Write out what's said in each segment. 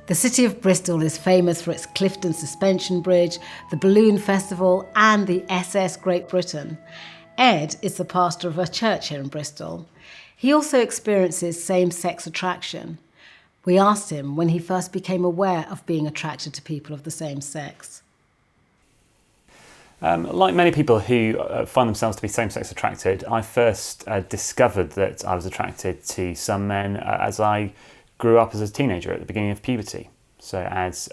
The city of Bristol is famous for its Clifton Suspension Bridge, the Balloon Festival and the SS Great Britain. Ed is the pastor of a church here in Bristol. He also experiences same-sex attraction. We asked him when he first became aware of being attracted to people of the same sex. Like many people who find themselves to be same-sex attracted, I first discovered that I was attracted to some men as I grew up as a teenager at the beginning of puberty. So as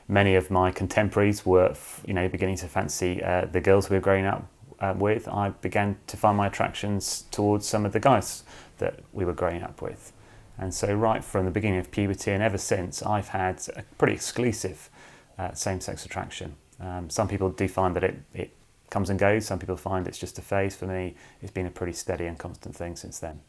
many of my contemporaries were, beginning to fancy the girls we were growing up with, I began to find my attractions towards some of the guys that we were growing up with. And so right from the beginning of puberty and ever since, I've had a pretty exclusive same-sex attraction. Some people do find that it comes and goes. Some people find it's just a phase. For me, it's been a pretty steady and constant thing since then.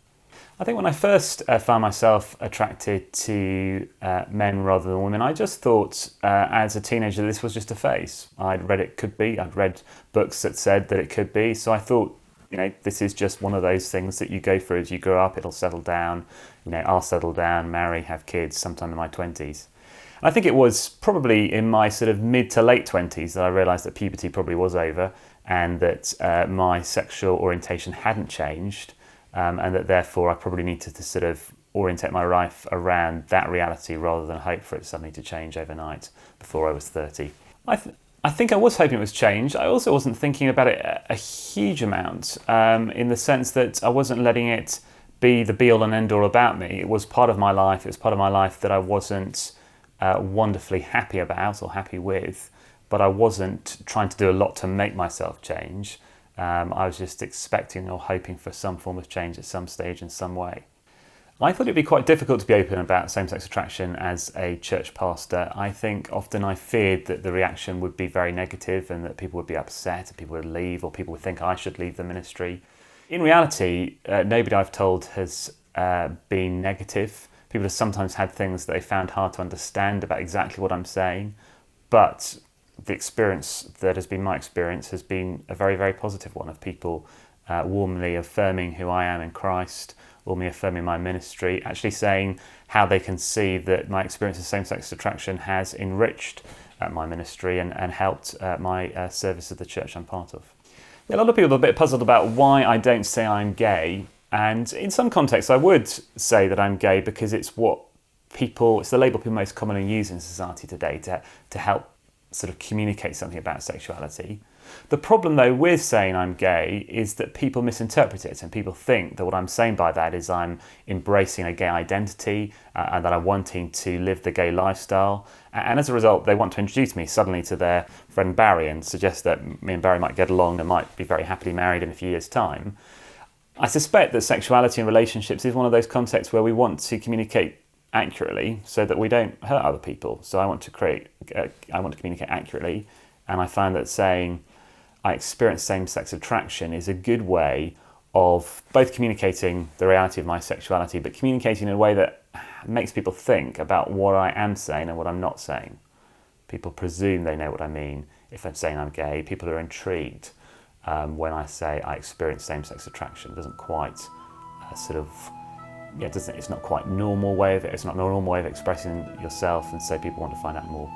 I think when I first found myself attracted to men rather than women, I just thought as a teenager this was just a phase. I'd read it could be. I'd read books that said that it could be. So I thought, this is just one of those things that you go through as you grow up. It'll settle down. I'll settle down, marry, have kids sometime in my 20s. I think it was probably in my sort of mid to late 20s that I realised that puberty probably was over and that my sexual orientation hadn't changed. And that therefore I probably needed to sort of orientate my life around that reality rather than hope for it suddenly to change overnight before I was 30. I think I was hoping it was change. I also wasn't thinking about it a huge amount in the sense that I wasn't letting it be the be-all and end-all about me. It was part of my life. It was part of my life that I wasn't wonderfully happy about or happy with, but I wasn't trying to do a lot to make myself change. I was just expecting or hoping for some form of change at some stage in some way. I thought it'd be quite difficult to be open about same-sex attraction as a church pastor. I think often I feared that the reaction would be very negative and that people would be upset and people would leave or people would think I should leave the ministry. In reality, nobody I've told has been negative. People have sometimes had things that they found hard to understand about exactly what I'm saying, but the experience that has been my experience has been a very, very positive one of people warmly affirming who I am in Christ, warmly affirming my ministry, actually saying how they can see that my experience of same-sex attraction has enriched my ministry and helped my service of the church I'm part of. A lot of people are a bit puzzled about why I don't say I'm gay, and in some contexts I would say that I'm gay because it's the label people most commonly use in society today to help sort of communicate something about sexuality. The problem though with saying I'm gay is that people misinterpret it and people think that what I'm saying by that is I'm embracing a gay identity and that I'm wanting to live the gay lifestyle, and as a result they want to introduce me suddenly to their friend Barry and suggest that me and Barry might get along and might be very happily married in a few years' time. I suspect that sexuality and relationships is one of those contexts where we want to communicate accurately so that we don't hurt other people. So I want to communicate accurately, and I find that saying I experience same-sex attraction is a good way of both communicating the reality of my sexuality, but communicating in a way that makes people think about what I am saying and what I'm not saying. People presume they know what I mean if I'm saying I'm gay. People are intrigued when I say I experience same-sex attraction. It doesn't quite it's not quite normal way of it. It's not a normal way of expressing yourself, and so people want to find out more.